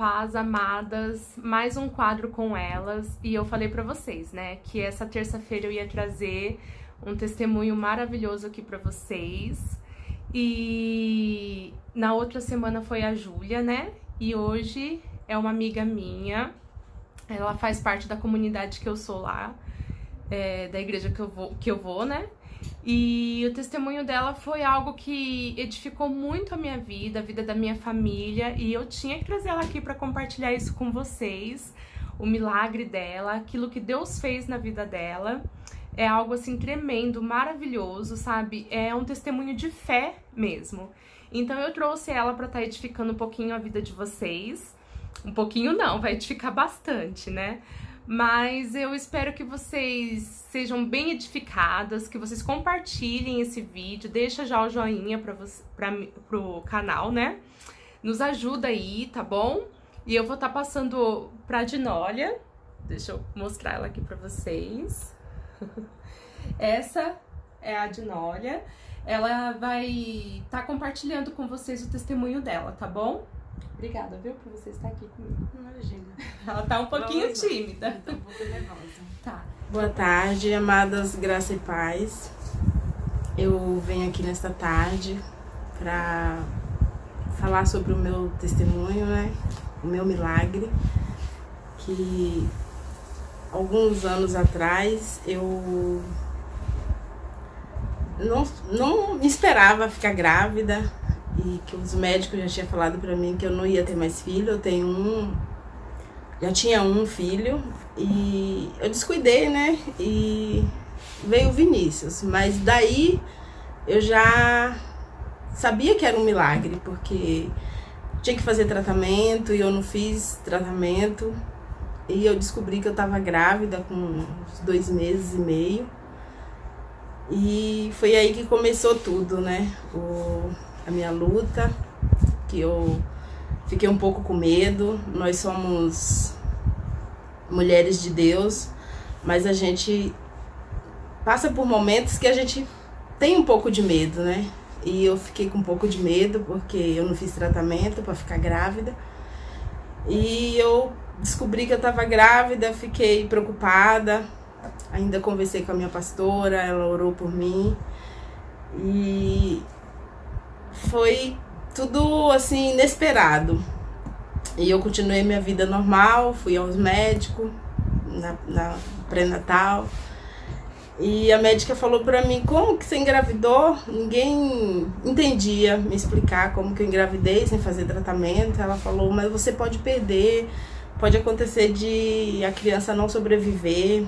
paz, amadas, mais um quadro com elas. E eu falei pra vocês, né, que essa terça-feira eu ia trazer um testemunho maravilhoso aqui pra vocês. E na outra semana foi a Júlia, né? E hoje é uma amiga minha. Ela faz parte da comunidade que eu sou lá, da igreja que eu vou, né? E o testemunho dela foi algo que edificou muito a minha vida, a vida da minha família, e eu tinha que trazer ela aqui para compartilhar isso com vocês, o milagre dela, aquilo que Deus fez na vida dela. É algo assim tremendo, maravilhoso, sabe? É um testemunho de fé mesmo. Então eu trouxe ela para estar edificando um pouquinho a vida de vocês. Um pouquinho não, vai edificar bastante, né? Mas eu espero que vocês sejam bem edificadas, que vocês compartilhem esse vídeo, deixa já o joinha pro canal, né? Nos ajuda aí, tá bom? E eu vou estar passando pra Dinólia. Deixa eu mostrar ela aqui pra vocês. Essa é a Dinólia. Ela vai estar compartilhando com vocês o testemunho dela, tá bom? Obrigada, viu, por você estar aqui comigo. Imagina. Ela tá um pouquinho tímida. Tô um pouco nervosa. Tá. Boa tarde, amadas, graça e paz. Eu venho aqui nesta tarde para falar sobre o meu testemunho, né? O meu milagre. Que alguns anos atrás eu não esperava ficar grávida. E que os médicos já tinham falado pra mim que eu não ia ter mais filho. Eu tenho já tinha um filho e eu descuidei, né? E veio o Vinícius. Mas daí eu já sabia que era um milagre, porque tinha que fazer tratamento e eu não fiz tratamento. E eu descobri que eu tava grávida com uns 2 meses e meio. E foi aí que começou tudo, né? A minha luta, que eu fiquei um pouco com medo. Nós somos mulheres de Deus, mas a gente passa por momentos que a gente tem um pouco de medo, né? E eu fiquei com um pouco de medo porque eu não fiz tratamento para ficar grávida. E eu descobri que eu estava grávida, fiquei preocupada. Ainda conversei com a minha pastora, ela orou por mim. E foi tudo assim inesperado. E eu continuei minha vida normal, fui aos médicos na pré-natal. E a médica falou pra mim: como que você engravidou? Ninguém entendia me explicar como que eu engravidei sem fazer tratamento. Ela falou: mas você pode perder, pode acontecer de a criança não sobreviver.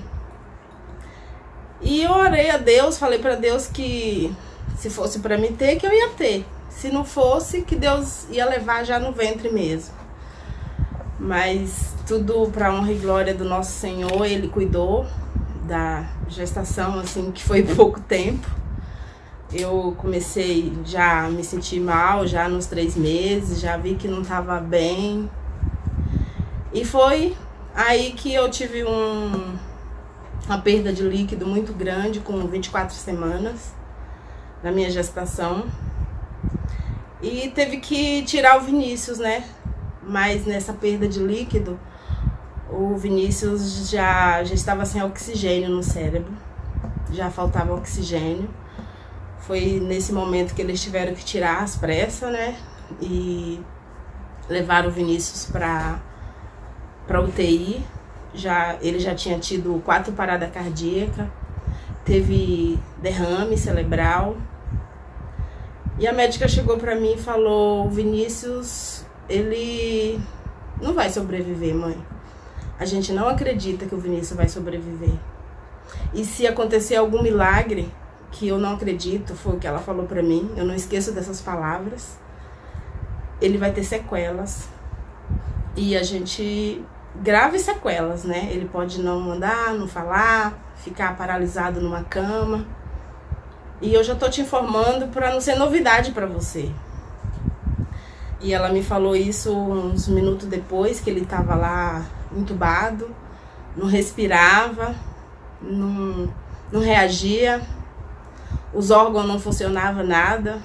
E eu orei a Deus, falei pra Deus que se fosse pra mim ter, que eu ia ter. Se não fosse, que Deus ia levar já no ventre mesmo. Mas tudo para honra e glória do nosso Senhor. Ele cuidou da gestação, assim, que foi pouco tempo. Eu comecei já a me sentir mal, já nos 3 meses, já vi que não estava bem. E foi aí que eu tive uma perda de líquido muito grande, com 24 semanas na minha gestação. E teve que tirar o Vinícius, né? Mas nessa perda de líquido, o Vinícius já estava sem oxigênio no cérebro. Já faltava oxigênio. Foi nesse momento que eles tiveram que tirar às pressas, né? E levaram o Vinícius para UTI. Ele já tinha tido 4 paradas cardíacas. Teve derrame cerebral. E a médica chegou pra mim e falou: o Vinícius, ele não vai sobreviver, mãe. A gente não acredita que o Vinícius vai sobreviver. E se acontecer algum milagre, que eu não acredito, foi o que ela falou pra mim, eu não esqueço dessas palavras, ele vai ter sequelas. E a gente... graves sequelas, né? Ele pode não andar, não falar, ficar paralisado numa cama. E eu já tô te informando para não ser novidade para você. E ela me falou isso uns minutos depois, que ele tava lá entubado, não respirava, não reagia, os órgãos não funcionavam nada,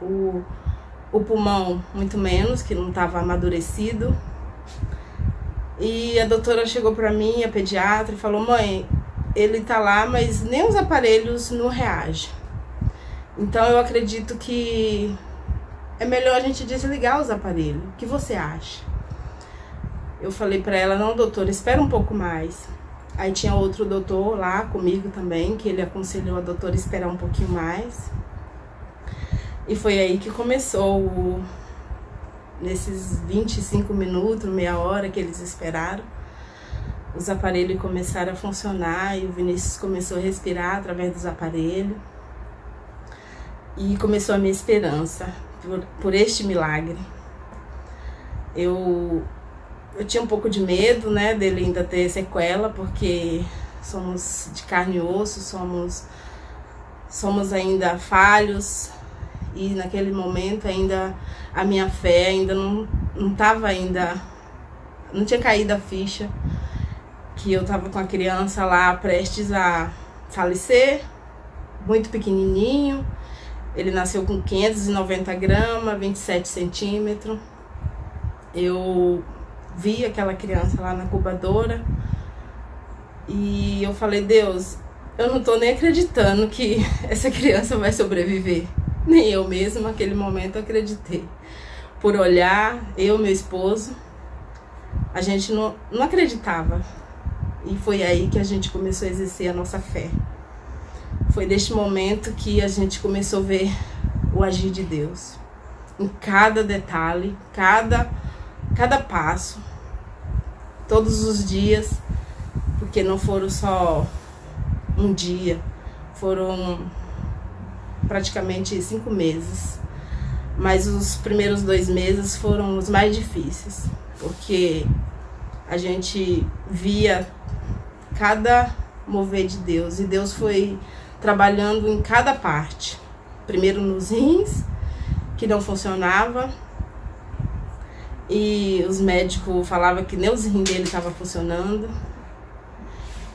o pulmão muito menos, que não estava amadurecido. E a doutora chegou pra mim, a pediatra, e falou: mãe, ele tá lá, mas nem os aparelhos não reagem. Então eu acredito que é melhor a gente desligar os aparelhos. O que você acha? Eu falei pra ela: não, doutora, espera um pouco mais. Aí tinha outro doutor lá comigo também, que ele aconselhou a doutora a esperar um pouquinho mais. E foi aí que começou, nesses 25 minutos, meia hora que eles esperaram, os aparelhos começaram a funcionar e o Vinícius começou a respirar através dos aparelhos. E começou a minha esperança por este milagre. Eu tinha um pouco de medo, né, dele ainda ter sequela, porque somos de carne e osso, somos ainda falhos, e naquele momento ainda a minha fé ainda não tinha caído a ficha que eu estava com a criança lá prestes a falecer, muito pequenininho. Ele nasceu com 590 gramas, 27 centímetros. Eu vi aquela criança lá na incubadora e eu falei: Deus, eu não tô nem acreditando que essa criança vai sobreviver. Nem eu mesma, naquele momento, acreditei. Por olhar, eu e meu esposo, a gente não acreditava. E foi aí que a gente começou a exercer a nossa fé. Foi neste momento que a gente começou a ver o agir de Deus. Em cada detalhe, cada passo, todos os dias, porque não foram só um dia, foram praticamente 5 meses. Mas os primeiros 2 meses foram os mais difíceis, porque a gente via cada mover de Deus, e Deus foi trabalhando em cada parte. Primeiro nos rins, que não funcionava, e os médicos falavam que nem os rins dele estavam funcionando.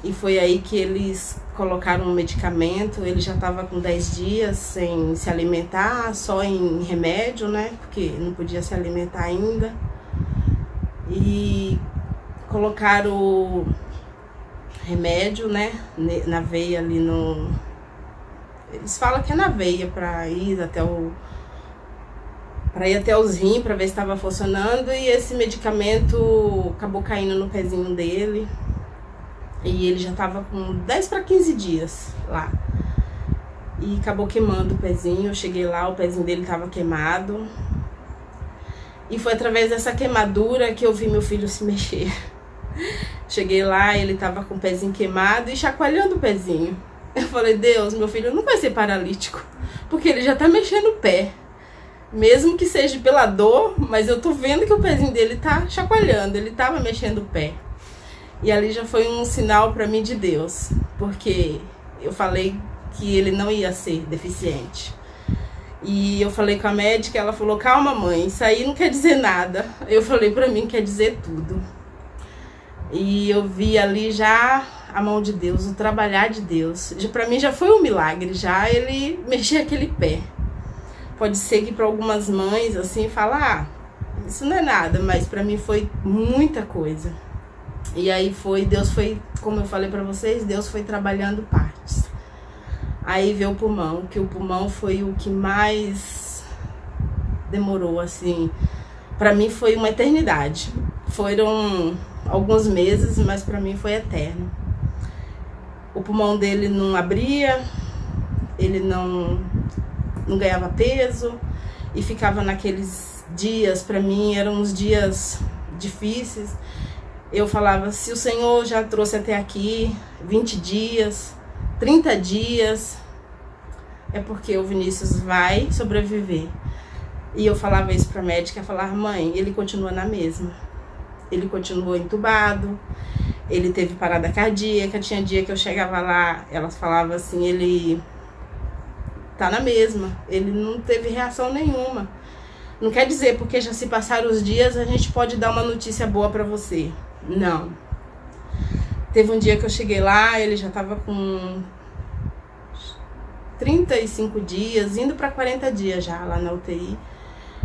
E foi aí que eles colocaram um medicamento. Ele já estava com 10 dias sem se alimentar, só em remédio, né? Porque não podia se alimentar ainda. E colocaram remédio, né? Na veia ali no... Eles falam que é na veia para ir até os rins, para ver se estava funcionando. E esse medicamento acabou caindo no pezinho dele. E ele já estava com 10 para 15 dias lá. E acabou queimando o pezinho. Eu cheguei lá, o pezinho dele estava queimado. E foi através dessa queimadura que eu vi meu filho se mexer. Cheguei lá, ele estava com o pezinho queimado e chacoalhando o pezinho. Eu falei: Deus, meu filho não vai ser paralítico, porque ele já tá mexendo o pé. Mesmo que seja pela dor, mas eu tô vendo que o pezinho dele tá chacoalhando, ele tava mexendo o pé. E ali já foi um sinal para mim de Deus, porque eu falei que ele não ia ser deficiente. E eu falei com a médica, ela falou: calma, mãe, isso aí não quer dizer nada. Eu falei: para mim quer dizer tudo. E eu vi ali já a mão de Deus, o trabalhar de Deus. Para mim já foi um milagre, já ele mexer aquele pé. Pode ser que para algumas mães assim falar: isso não é nada, mas para mim foi muita coisa. E aí Deus foi, como eu falei para vocês, Deus foi trabalhando partes. Aí veio o pulmão, que o pulmão foi o que mais demorou, assim. Para mim foi uma eternidade. Foram alguns meses, mas para mim foi eterno. O pulmão dele não abria, ele não ganhava peso e ficava naqueles dias. Para mim eram uns dias difíceis. Eu falava: se o Senhor já trouxe até aqui 20 dias, 30 dias, é porque o Vinícius vai sobreviver. E eu falava isso para a médica, falava: mãe, ele continua na mesma. Ele continuou entubado, ele teve parada cardíaca. Tinha dia que eu chegava lá, elas falavam assim: ele tá na mesma, ele não teve reação nenhuma. Não quer dizer porque já se passaram os dias a gente pode dar uma notícia boa para você. Não. Teve um dia que eu cheguei lá, ele já tava com 35 dias, indo para 40 dias já lá na UTI.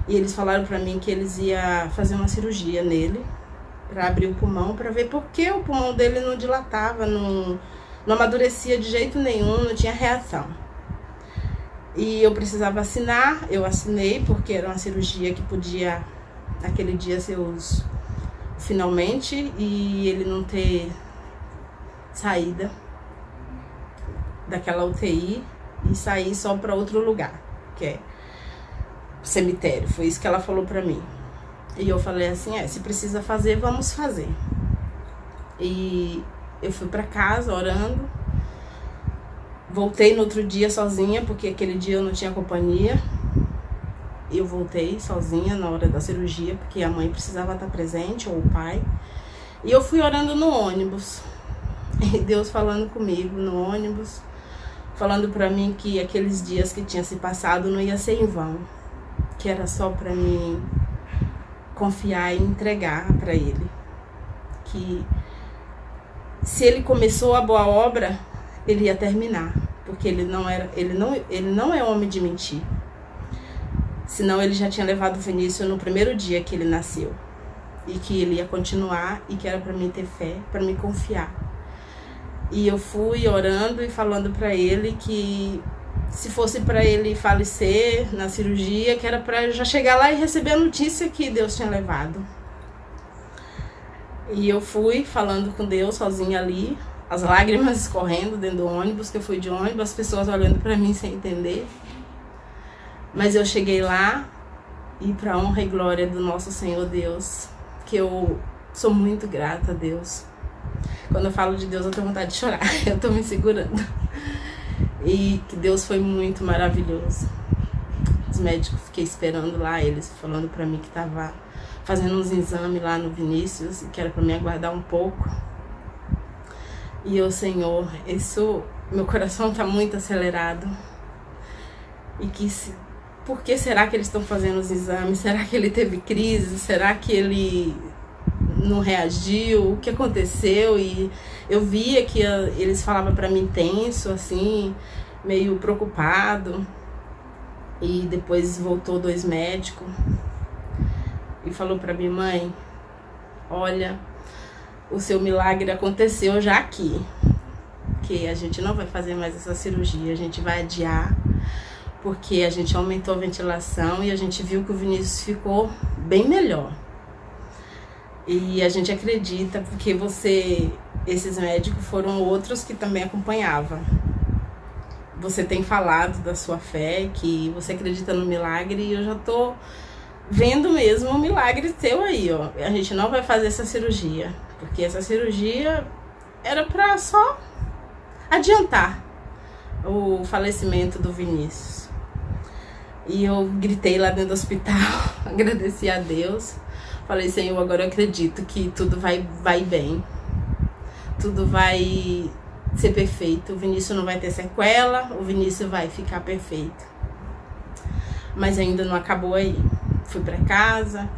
E eles falaram para mim que eles iam fazer uma cirurgia nele, para abrir o pulmão, para ver por que o pulmão dele não dilatava, não amadurecia de jeito nenhum, não tinha reação. E eu precisava assinar, eu assinei, porque era uma cirurgia que podia, naquele dia, ser os finalmente, e ele não ter saída daquela UTI e sair só para outro lugar, que é o cemitério. Foi isso que ela falou para mim. E eu falei assim, se precisa fazer, vamos fazer. E eu fui para casa orando. Voltei no outro dia sozinha, porque aquele dia eu não tinha companhia. Eu voltei sozinha na hora da cirurgia, porque a mãe precisava estar presente, ou o pai. E eu fui orando no ônibus. E Deus falando comigo no ônibus, falando pra mim que aqueles dias que tinha se passado não ia ser em vão. Que era só pra mim confiar e entregar pra Ele. Que se Ele começou a boa obra, Ele ia terminar. Porque ele não é homem de mentir. Senão ele já tinha levado o Vinícius no primeiro dia que ele nasceu. E que ele ia continuar e que era para mim ter fé, para me confiar. E eu fui orando e falando para ele que se fosse para ele falecer na cirurgia, que era para já chegar lá e receber a notícia que Deus tinha levado. E eu fui falando com Deus sozinha ali, as lágrimas escorrendo dentro do ônibus, que eu fui de ônibus, as pessoas olhando para mim sem entender. Mas eu cheguei lá e para honra e glória do nosso Senhor Deus, que eu sou muito grata a Deus. Quando eu falo de Deus eu tenho vontade de chorar, eu tô me segurando. E que Deus foi muito maravilhoso. Os médicos, fiquei esperando lá, eles falando para mim que tava fazendo uns exames lá no Vinícius e que era para me aguardar um pouco. E eu, Senhor, meu coração tá muito acelerado. E que por que será que eles estão fazendo os exames? Será que ele teve crise? Será que ele não reagiu? O que aconteceu? E eu via que eles falavam para mim tenso, assim, meio preocupado. E depois voltou 2 médicos e falou para mim, mãe, olha, o seu milagre aconteceu já aqui. Que a gente não vai fazer mais essa cirurgia, a gente vai adiar. Porque a gente aumentou a ventilação e a gente viu que o Vinícius ficou bem melhor. E a gente acredita, porque esses médicos foram outros que também acompanhavam. Você tem falado da sua fé, que você acredita no milagre, e eu já tô vendo mesmo o milagre seu aí, ó. A gente não vai fazer essa cirurgia, porque essa cirurgia era pra só adiantar o falecimento do Vinícius. E eu gritei lá dentro do hospital, agradeci a Deus. Falei, Senhor, agora eu acredito que tudo vai bem. Tudo vai ser perfeito. O Vinícius não vai ter sequela, o Vinícius vai ficar perfeito. Mas ainda não acabou aí. Fui pra casa,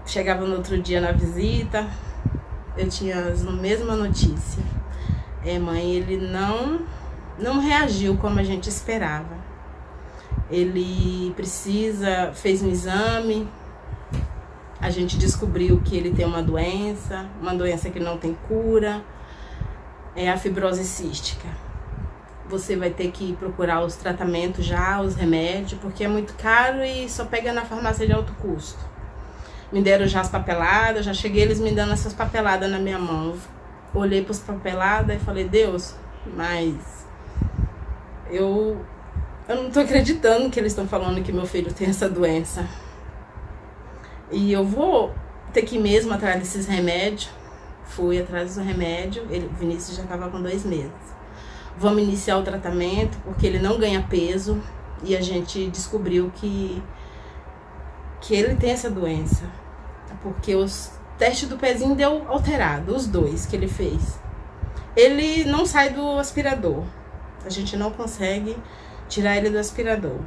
chegava no outro dia na visita, eu tinha a mesma notícia. Mãe, ele não reagiu como a gente esperava. Ele fez um exame, a gente descobriu que ele tem uma doença que não tem cura, é a fibrose cística. Você vai ter que procurar os tratamentos já, os remédios, porque é muito caro e só pega na farmácia de alto custo. Me deram já as papeladas, já cheguei eles me dando essas papeladas na minha mão. Olhei para as papeladas e falei, Deus, mas eu não tô acreditando que eles estão falando que meu filho tem essa doença. E eu vou ter que ir mesmo atrás desses remédios. Fui atrás do remédio, o Vinícius já estava com 2 meses. Vamos iniciar o tratamento, porque ele não ganha peso. E a gente descobriu que ele tem essa doença. Porque os testes do pezinho deu alterado, os 2 que ele fez. Ele não sai do aspirador. A gente não consegue tirar ele do aspirador.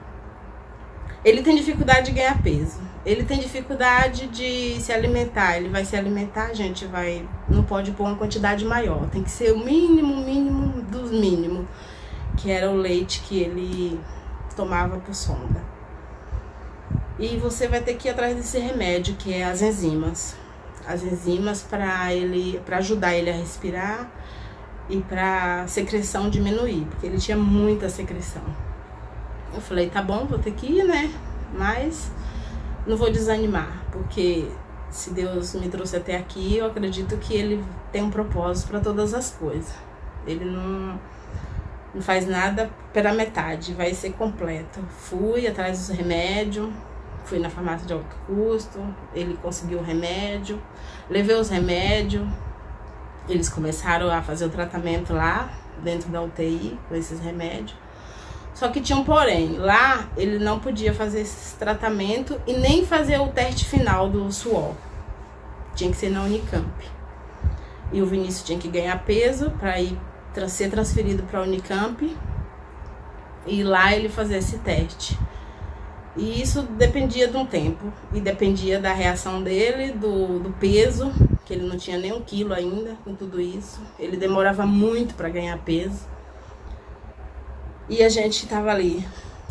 Ele tem dificuldade de ganhar peso. Ele tem dificuldade de se alimentar. Ele vai se alimentar, a gente não pode pôr uma quantidade maior. Tem que ser o mínimo dos mínimos, que era o leite que ele tomava por sonda. E você vai ter que ir atrás desse remédio, que é as enzimas. as enzimas para ajudar ele a respirar e para a secreção diminuir, porque ele tinha muita secreção. Eu falei, tá bom, vou ter que ir, né? Mas não vou desanimar, porque se Deus me trouxe até aqui, eu acredito que Ele tem um propósito para todas as coisas. Ele não faz nada pela metade, vai ser completo. Fui atrás dos remédios, fui na farmácia de alto custo, ele conseguiu o remédio, levei os remédios, eles começaram a fazer o tratamento lá, dentro da UTI, com esses remédios. Só que tinha um porém, lá ele não podia fazer esse tratamento e nem fazer o teste final do suor. Tinha que ser na Unicamp. E o Vinícius tinha que ganhar peso para ir ser transferido para a Unicamp e lá ele fazer esse teste. E isso dependia de um tempo e dependia da reação dele, do peso, que ele não tinha nem 1 quilo ainda com tudo isso. Ele demorava muito para ganhar peso. E a gente estava ali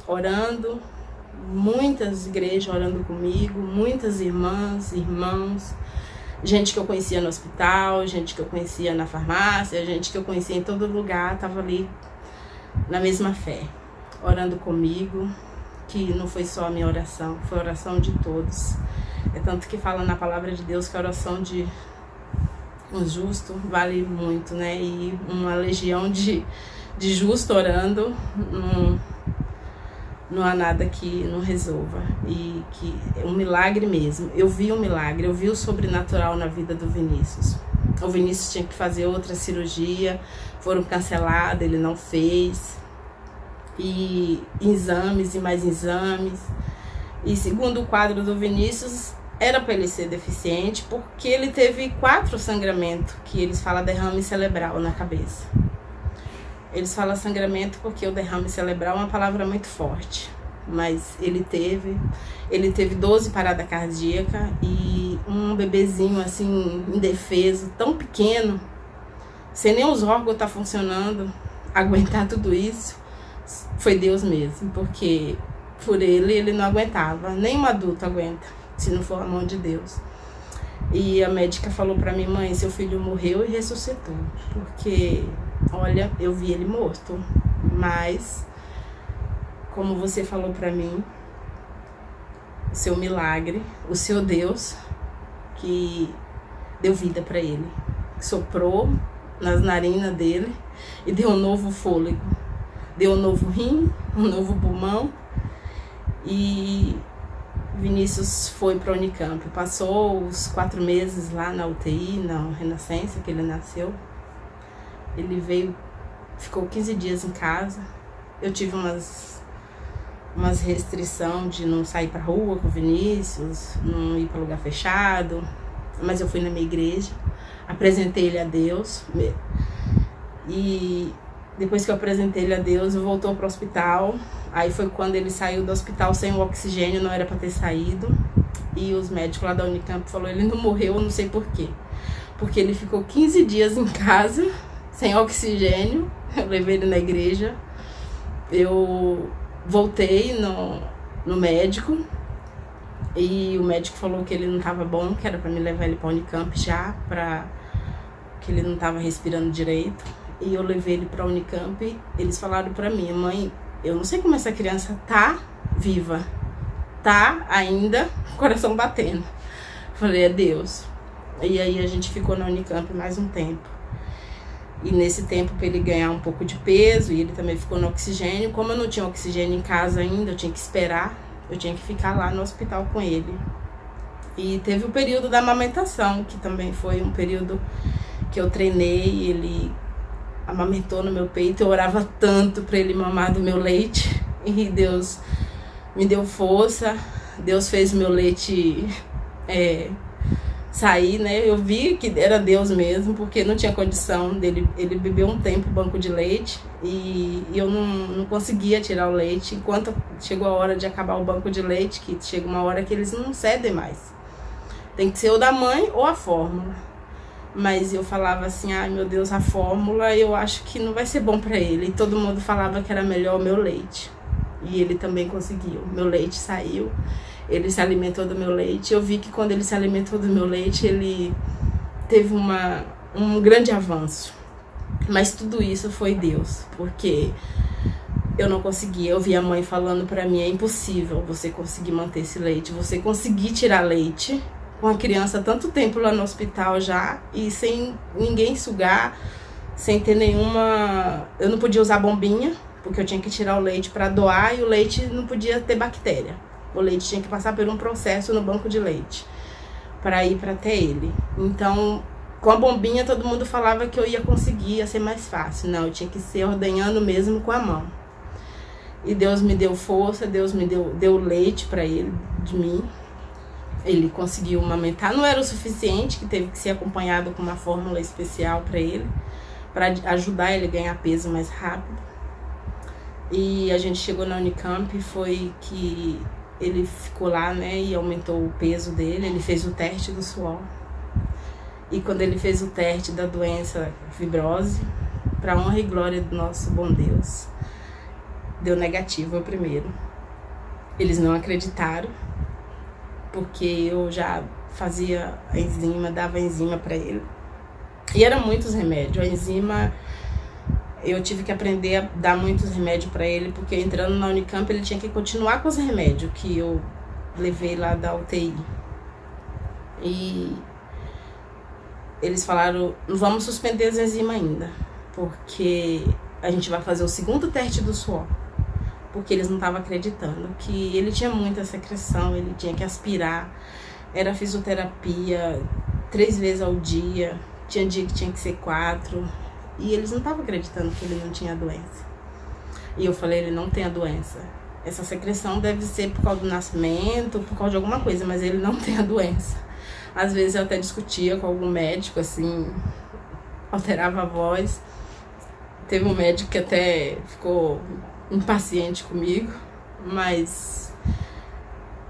orando, muitas igrejas orando comigo, muitas irmãs, irmãos, gente que eu conhecia no hospital, gente que eu conhecia na farmácia, gente que eu conhecia em todo lugar, estava ali na mesma fé, orando comigo, que não foi só a minha oração, foi a oração de todos. É tanto que fala na palavra de Deus que a oração de um justo vale muito, né? E uma legião de justo orando, não há nada que não resolva. E que é um milagre mesmo. Eu vi um milagre, eu vi o sobrenatural na vida do Vinícius. O Vinícius tinha que fazer outra cirurgia, foram canceladas, ele não fez. E exames e mais exames. E segundo o quadro do Vinícius, era para ele ser deficiente, porque ele teve 4 sangramentos, que eles falam derrame cerebral na cabeça. Eles falam sangramento porque o derrame cerebral é uma palavra muito forte. Mas ele teve 12 paradas cardíacas e um bebezinho assim, indefeso, tão pequeno, sem nem os órgãos tá funcionando, aguentar tudo isso, foi Deus mesmo. Porque por ele não aguentava, nem um adulto aguenta, se não for a mão de Deus. E a médica falou pra mim, mãe, seu filho morreu e ressuscitou. Porque, olha, eu vi ele morto. Mas, como você falou pra mim, o seu milagre, o seu Deus, que deu vida pra ele. Soprou nas narinas dele e deu um novo fôlego. Deu um novo rim, um novo pulmão. E Vinícius foi para a Unicamp, passou os 4 meses lá na UTI, na Renascença, que ele nasceu. Ele veio, ficou 15 dias em casa. Eu tive umas restrições de não sair para rua com o Vinícius, não ir para lugar fechado, mas eu fui na minha igreja, apresentei ele a Deus. E depois que eu apresentei ele a Deus, eu voltou para o hospital. Aí foi quando ele saiu do hospital sem o oxigênio, não era para ter saído. E os médicos lá da Unicamp falaram, ele não morreu, eu não sei por quê. Porque ele ficou 15 dias em casa, sem oxigênio. Eu levei ele na igreja. Eu voltei no médico. E o médico falou que ele não estava bom, que era para me levar ele para a Unicamp já, que ele não estava respirando direito. E eu levei ele para a Unicamp. Eles falaram para mim, mãe, eu não sei como essa criança tá viva, tá ainda, coração batendo. Falei, é Deus. E aí a gente ficou na Unicamp mais um tempo. E nesse tempo, para ele ganhar um pouco de peso, e ele também ficou no oxigênio. Como eu não tinha oxigênio em casa ainda, eu tinha que esperar, eu tinha que ficar lá no hospital com ele. E teve o período da amamentação, que também foi um período que eu treinei, ele amamentou no meu peito, eu orava tanto para ele mamar do meu leite, e Deus me deu força, Deus fez meu leite sair, né? Eu vi que era Deus mesmo, porque não tinha condição dele, ele bebeu um tempo banco de leite, e eu não conseguia tirar o leite, enquanto chegou a hora de acabar o banco de leite, que chega uma hora que eles não cedem mais, tem que ser o da mãe ou a fórmula. Mas eu falava assim, ai meu Deus, a fórmula eu acho que não vai ser bom pra ele. E todo mundo falava que era melhor o meu leite. E ele também conseguiu. Meu leite saiu, ele se alimentou do meu leite. Eu vi que quando ele se alimentou do meu leite, ele teve um grande avanço. Mas tudo isso foi Deus, porque eu não conseguia. Eu vi a mãe falando pra mim, é impossível você conseguir manter esse leite, você conseguir tirar leite com a criança há tanto tempo lá no hospital já, e sem ninguém sugar, sem ter nenhuma... Eu não podia usar bombinha, porque eu tinha que tirar o leite para doar, e o leite não podia ter bactéria. O leite tinha que passar por um processo no banco de leite para ir para até ele. Então, com a bombinha, todo mundo falava que eu ia conseguir, ia ser mais fácil. Não, eu tinha que ser ordenhando mesmo com a mão. E Deus me deu força, Deus me deu leite para ele, de mim. Ele conseguiu amamentar. Não era o suficiente, que teve que ser acompanhado com uma fórmula especial para ele, para ajudar ele a ganhar peso mais rápido. E a gente chegou na Unicamp, foi que ele ficou lá, né, e aumentou o peso dele. Ele fez o teste do suor. E quando ele fez o teste da doença fibrose, para honra e glória do nosso bom Deus, deu negativo o primeiro. Eles não acreditaram, porque eu já fazia a enzima, dava a enzima para ele. E eram muitos remédios. A enzima, eu tive que aprender a dar muitos remédios para ele, porque entrando na Unicamp ele tinha que continuar com os remédios que eu levei lá da UTI. E eles falaram, não vamos suspender as enzimas ainda, porque a gente vai fazer o segundo teste do suor. Porque eles não estavam acreditando que ele tinha muita secreção, ele tinha que aspirar, era fisioterapia 3 vezes ao dia, tinha dia que tinha que ser 4, e eles não estavam acreditando que ele não tinha a doença. E eu falei, ele não tem a doença. Essa secreção deve ser por causa do nascimento, por causa de alguma coisa, mas ele não tem a doença. Às vezes eu até discutia com algum médico, assim, alterava a voz. Teve um médico que até ficou impaciente comigo, mas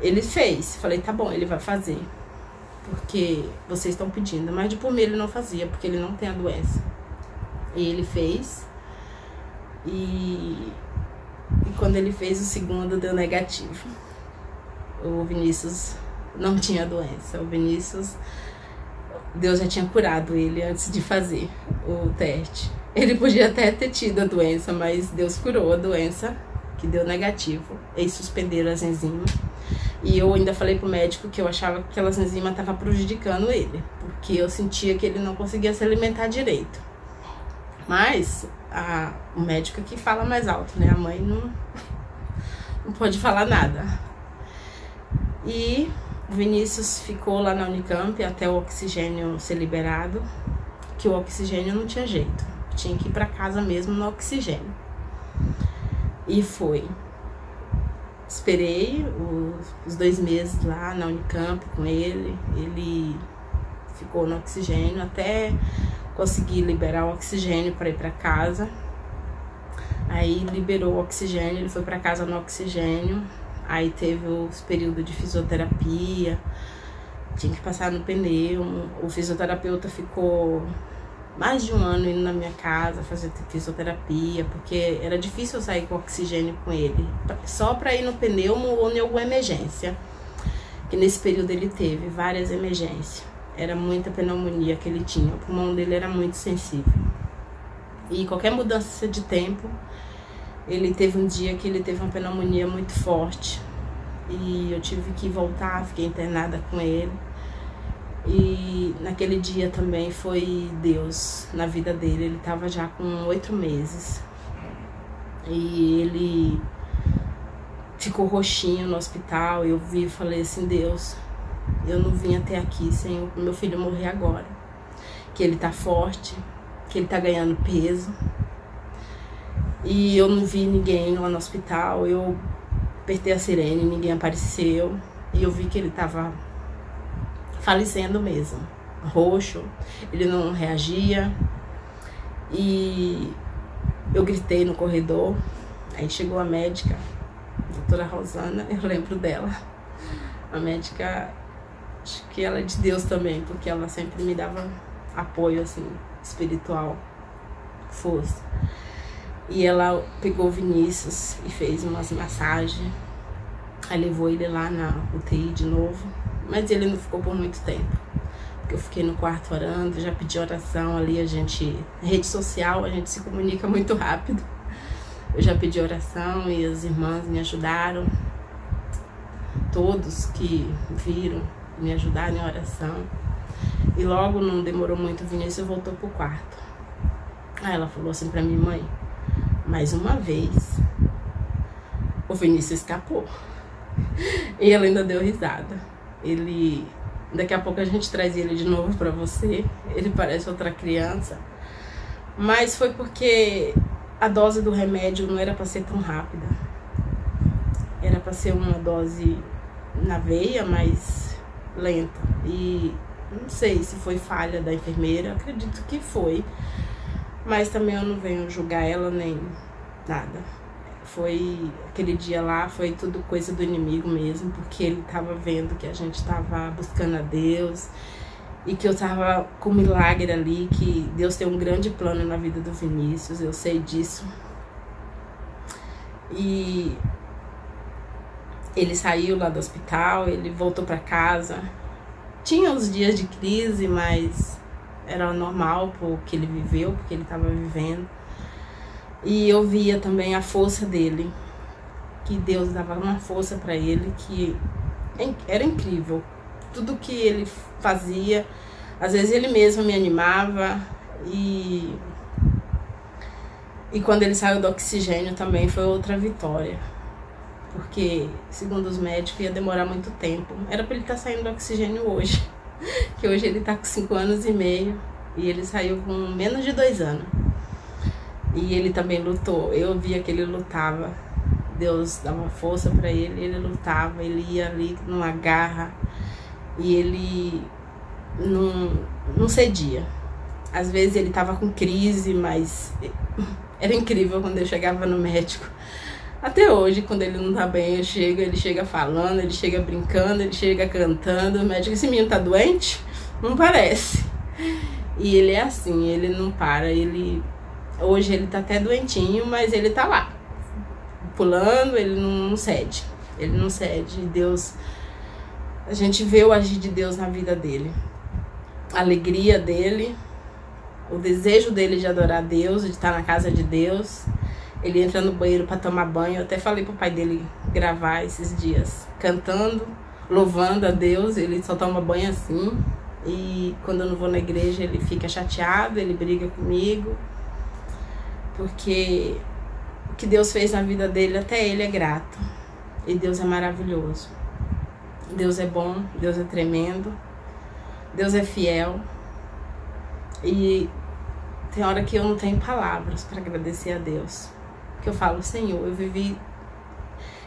ele fez. Falei, tá bom, ele vai fazer, porque vocês estão pedindo, mas de por mim ele não fazia, porque ele não tem a doença. E ele fez, e quando ele fez o segundo deu negativo. O Vinícius não tinha doença. O Vinícius, Deus já tinha curado ele antes de fazer o teste. Ele podia até ter tido a doença, mas Deus curou a doença, que deu negativo. Eles suspenderam as enzimas. E eu ainda falei pro médico que eu achava que aquelas enzimas estavam prejudicando ele, porque eu sentia que ele não conseguia se alimentar direito. Mas o médico aqui fala mais alto, né? A mãe não pode falar nada. E o Vinícius ficou lá na Unicamp até o oxigênio ser liberado, que o oxigênio não tinha jeito. Tinha que ir para casa mesmo no oxigênio. E foi. Esperei os 2 meses lá na Unicamp com ele. Ele ficou no oxigênio até conseguir liberar o oxigênio para ir para casa. Aí liberou o oxigênio, ele foi para casa no oxigênio. Aí teve os períodos de fisioterapia, tinha que passar no pneu. O fisioterapeuta ficou mais de 1 ano indo na minha casa fazer fisioterapia, porque era difícil eu sair com oxigênio com ele, só para ir no pneumo ou em alguma emergência. Que nesse período ele teve várias emergências, era muita pneumonia que ele tinha, o pulmão dele era muito sensível. E qualquer mudança de tempo, ele teve um dia que ele teve uma pneumonia muito forte, e eu tive que voltar, fiquei internada com ele. E naquele dia também foi Deus na vida dele. Ele estava já com 8 meses. E ele ficou roxinho no hospital. Eu vi e falei assim, Deus, eu não vim até aqui sem o meu filho morrer agora. Que ele tá forte, que ele tá ganhando peso. E eu não vi ninguém lá no hospital. Eu apertei a sirene, ninguém apareceu. E eu vi que ele tava falecendo mesmo, roxo, ele não reagia. E eu gritei no corredor. Aí chegou a médica, a doutora Rosana, eu lembro dela. A médica, acho que ela é de Deus também, porque ela sempre me dava apoio assim, espiritual, força. E ela pegou o Vinícius e fez umas massagens. Aí levou ele lá na UTI de novo. Mas ele não ficou por muito tempo. Porque eu fiquei no quarto orando, já pedi oração ali. Rede social, a gente se comunica muito rápido. Eu já pedi oração e as irmãs me ajudaram. Todos que viram me ajudaram em oração. E logo, não demorou muito, o Vinícius voltou pro quarto. Aí ela falou assim pra mim: mãe, mais uma vez o Vinícius escapou. E ela ainda deu risada. Daqui a pouco a gente traz ele de novo pra você. Ele parece outra criança. Mas foi porque a dose do remédio não era pra ser tão rápida. Era pra ser uma dose na veia, mais lenta. E não sei se foi falha da enfermeira, acredito que foi. Mas também eu não venho julgar ela nem nada. Foi aquele dia lá, foi tudo coisa do inimigo mesmo, porque ele tava vendo que a gente tava buscando a Deus e que eu tava com um milagre ali, que Deus tem um grande plano na vida do Vinícius, eu sei disso. E ele saiu lá do hospital, ele voltou pra casa. Tinha uns dias de crise, mas era normal pro que ele viveu, porque ele tava vivendo. E eu via também a força dele, que Deus dava uma força para ele, que era incrível. Tudo que ele fazia, às vezes ele mesmo me animava. E quando ele saiu do oxigênio também foi outra vitória. Porque, segundo os médicos, ia demorar muito tempo. Era para ele estar saindo do oxigênio hoje. Que hoje ele tá com 5 anos e meio. E ele saiu com menos de 2 anos. E ele também lutou. Eu via que ele lutava. Deus dava força para ele. Ele lutava. Ele ia ali numa garra. E ele não cedia. Às vezes ele tava com crise, mas era incrível quando eu chegava no médico. Até hoje, quando ele não tá bem, ele chega falando, ele chega brincando, ele chega cantando. O médico: esse menino tá doente? Não parece. E ele é assim, ele não para. Hoje ele tá até doentinho, mas ele tá lá, pulando, ele não cede. Ele não cede. Deus, a gente vê o agir de Deus na vida dele. A alegria dele, o desejo dele de adorar Deus, de estar na casa de Deus. Ele entra no banheiro para tomar banho. Eu até falei pro pai dele gravar esses dias, cantando, louvando a Deus. Ele só toma banho assim. E quando eu não vou na igreja, ele fica chateado, ele briga comigo. Porque o que Deus fez na vida dele, até ele é grato. E Deus é maravilhoso. Deus é bom, Deus é tremendo. Deus é fiel. E tem hora que eu não tenho palavras para agradecer a Deus. Que eu falo: Senhor, eu vivi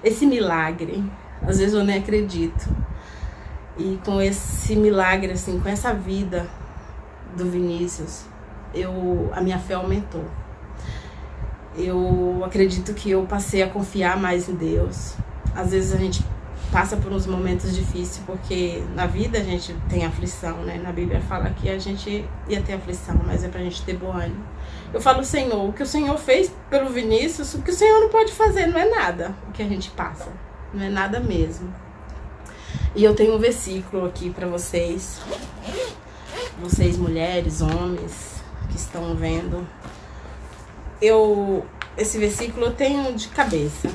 esse milagre. Às vezes eu nem acredito. E com esse milagre, assim, com essa vida do Vinícius, a minha fé aumentou. Eu acredito que eu passei a confiar mais em Deus. Às vezes a gente passa por uns momentos difíceis, porque na vida a gente tem aflição, né? Na Bíblia fala que a gente ia ter aflição, mas é pra gente ter bom ânimo. Eu falo: Senhor, o que o Senhor fez pelo Vinícius, o que o Senhor não pode fazer, não é nada o que a gente passa. Não é nada mesmo. E eu tenho um versículo aqui pra vocês. Vocês mulheres, homens que estão vendo. Esse versículo eu tenho de cabeça.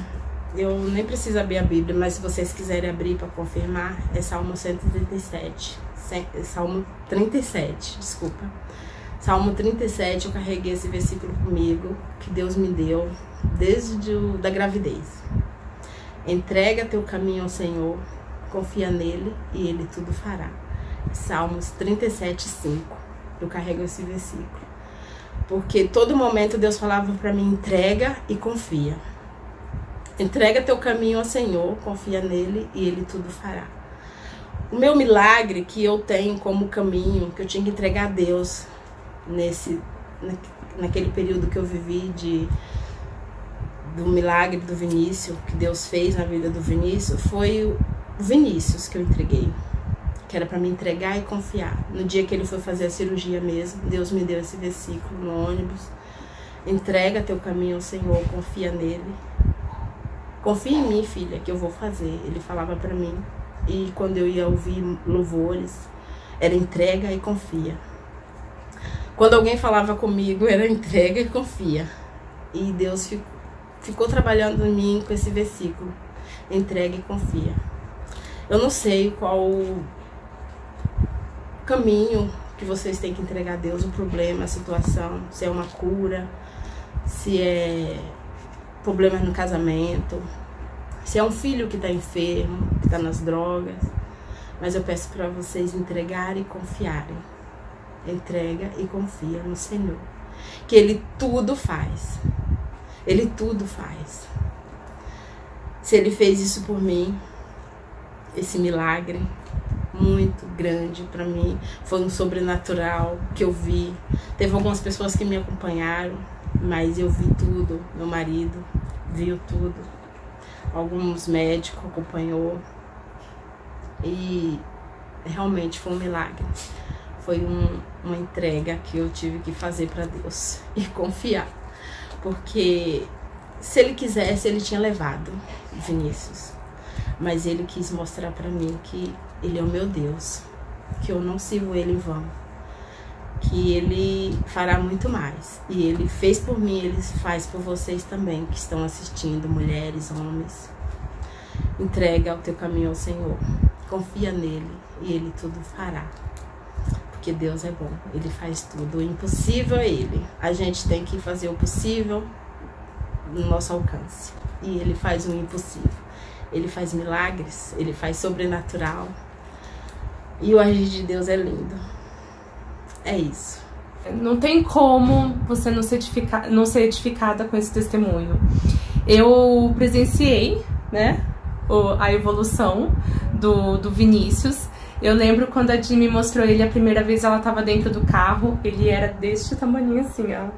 Eu nem preciso abrir a Bíblia, mas se vocês quiserem abrir para confirmar, é Salmo 137. Salmo 37, desculpa. Salmo 37, eu carreguei esse versículo comigo, que Deus me deu desde da gravidez. Entrega teu caminho ao Senhor, confia nele e ele tudo fará. Salmos 37, 5. Eu carrego esse versículo. Porque todo momento Deus falava para mim: entrega e confia. Entrega teu caminho ao Senhor, confia nele e ele tudo fará. O meu milagre que eu tenho como caminho, que eu tinha que entregar a Deus naquele período que eu vivi do milagre do Vinícius, que Deus fez na vida do Vinícius, foi o Vinícius que eu entreguei. Que era para me entregar e confiar. No dia que ele foi fazer a cirurgia mesmo, Deus me deu esse versículo no ônibus. Entrega teu caminho ao Senhor, confia nele. Confia em mim, filha, que eu vou fazer. Ele falava pra mim. E quando eu ia ouvir louvores, era entrega e confia. Quando alguém falava comigo, era entrega e confia. E Deus ficou trabalhando em mim com esse versículo. Entrega e confia. Eu não sei qual o caminho que vocês têm que entregar a Deus, o problema, a situação, se é uma cura, se é problema no casamento, se é um filho que está enfermo, que está nas drogas. Mas eu peço para vocês entregarem e confiarem. Entrega e confia no Senhor, que Ele tudo faz. Ele tudo faz. Se Ele fez isso por mim, esse milagre muito grande para mim, foi um sobrenatural que eu vi. Teve algumas pessoas que me acompanharam, mas eu vi tudo. Meu marido viu tudo. Alguns médicos acompanhou. E realmente foi um milagre. Foi uma entrega que eu tive que fazer para Deus e confiar. Porque se Ele quisesse, Ele tinha levado Vinícius. Mas Ele quis mostrar para mim que Ele é o meu Deus, que eu não sirvo Ele em vão, que Ele fará muito mais. E Ele fez por mim, Ele faz por vocês também que estão assistindo, mulheres, homens. Entrega o teu caminho ao Senhor, confia nele e Ele tudo fará. Porque Deus é bom, Ele faz tudo. O impossível é Ele. A gente tem que fazer o possível no nosso alcance. E Ele faz o impossível. Ele faz milagres, Ele faz sobrenatural. E o agir de Deus é lindo. É isso. Não tem como você não ser edificada com esse testemunho. Eu presenciei, né, a evolução do Vinícius. Eu lembro quando a Di me mostrou ele a primeira vez, ela tava dentro do carro. Ele era deste tamanho assim, ó.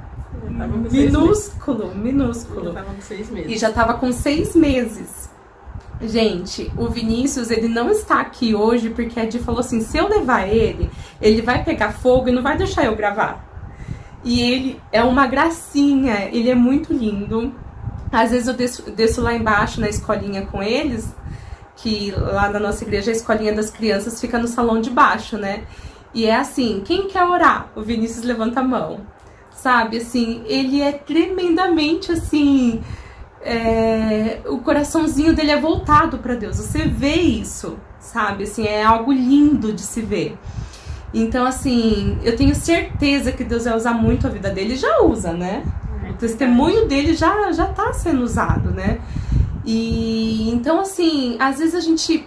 Minúsculo, minúsculo. Já tava com 6 meses. E já tava com 6 meses. Gente, o Vinícius, ele não está aqui hoje porque a Di falou assim, se eu levar ele, ele vai pegar fogo e não vai deixar eu gravar. E ele é uma gracinha, ele é muito lindo. Às vezes eu desço lá embaixo na escolinha com eles, que lá na nossa igreja a escolinha das crianças fica no salão de baixo, né? E é assim, quem quer orar? O Vinícius levanta a mão, sabe? Assim, ele é tremendamente assim... o coraçãozinho dele é voltado para Deus. Você vê isso, sabe? Assim, é algo lindo de se ver. Então, assim, eu tenho certeza que Deus vai usar muito a vida dele. Já usa, né? O testemunho dele já tá sendo usado, né? E então, assim, às vezes a gente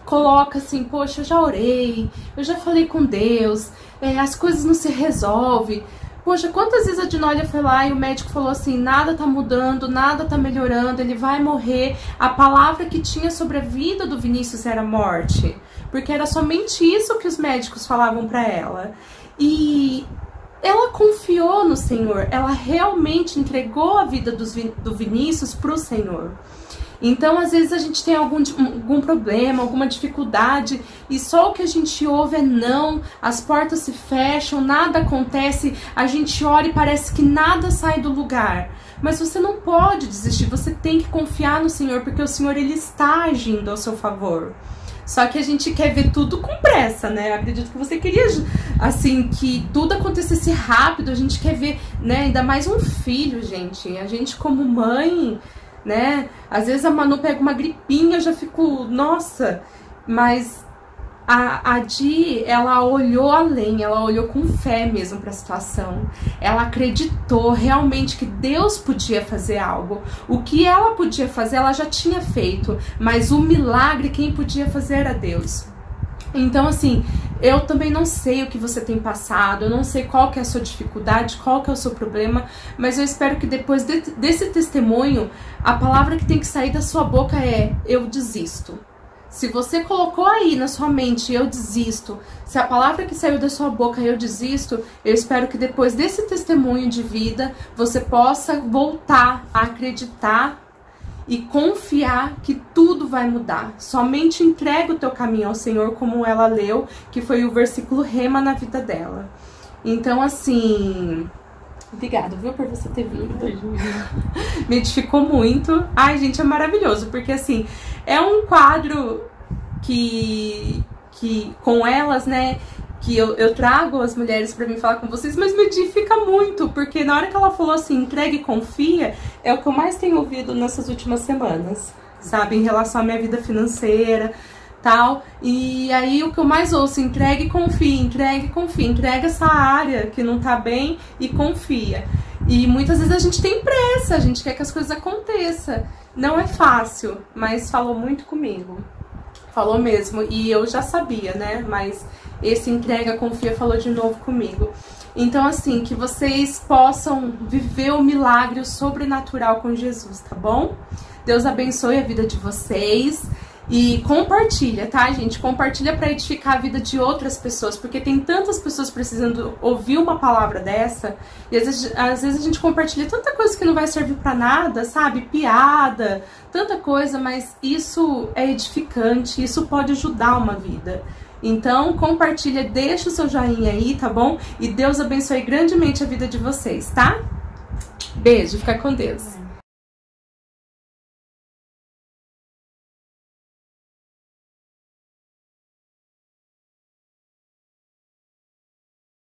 coloca assim, poxa, eu já orei, eu já falei com Deus, as coisas não se resolvem. Poxa, quantas vezes a Dinólia foi lá e o médico falou assim, nada tá mudando, nada tá melhorando, ele vai morrer. A palavra que tinha sobre a vida do Vinícius era morte, porque era somente isso que os médicos falavam pra ela. E ela confiou no Senhor, ela realmente entregou a vida do Vinícius pro Senhor. Então, às vezes a gente tem algum problema, alguma dificuldade e só o que a gente ouve é não, as portas se fecham, nada acontece, a gente ora e parece que nada sai do lugar. Mas você não pode desistir, você tem que confiar no Senhor, porque o Senhor, Ele está agindo ao seu favor. Só que a gente quer ver tudo com pressa, né? Eu acredito que você queria, assim, que tudo acontecesse rápido, a gente quer ver, né? Ainda mais um filho, gente. A gente como mãe... né? Às vezes a Manu pega uma gripinha, eu já fico, nossa, mas a Di, ela olhou além, ela olhou com fé mesmo para a situação. Ela acreditou realmente que Deus podia fazer algo. O que ela podia fazer, ela já tinha feito, mas o milagre, quem podia fazer era Deus. Então, assim, eu também não sei o que você tem passado, eu não sei qual que é a sua dificuldade, qual que é o seu problema, mas eu espero que depois desse testemunho, a palavra que tem que sair da sua boca é, eu desisto. Se você colocou aí na sua mente, eu desisto, se a palavra que saiu da sua boca é eu desisto, eu espero que depois desse testemunho de vida, você possa voltar a acreditar e confiar que tudo vai mudar. Somente entrega o teu caminho ao Senhor, como ela leu, que foi o versículo rema na vida dela. Então, assim, Obrigada, viu, por você ter vindo. Me edificou muito. Ai, gente, é maravilhoso, porque assim, é um quadro que com elas, né, que eu trago as mulheres pra vir falar com vocês, mas me edifica muito, porque na hora que ela falou assim, entrega e confia, é o que eu mais tenho ouvido nessas últimas semanas, sabe, em relação à minha vida financeira, tal, e aí o que eu mais ouço, entrega e confia, entrega essa área que não tá bem e confia. E muitas vezes a gente tem pressa, a gente quer que as coisas aconteçam. Não é fácil, mas falou muito comigo. Falou mesmo, e eu já sabia, né, mas esse entrega, confia falou de novo comigo. Então assim, que vocês possam viver o milagre, o sobrenatural com Jesus, tá bom? Deus abençoe a vida de vocês. E compartilha, tá, gente? Compartilha para edificar a vida de outras pessoas, porque tem tantas pessoas precisando ouvir uma palavra dessa, e às vezes a gente compartilha tanta coisa que não vai servir para nada, sabe? Piada, tanta coisa, mas isso é edificante, isso pode ajudar uma vida. Então, compartilha, deixa o seu joinha aí, tá bom? E Deus abençoe grandemente a vida de vocês, tá? Beijo, fica com Deus.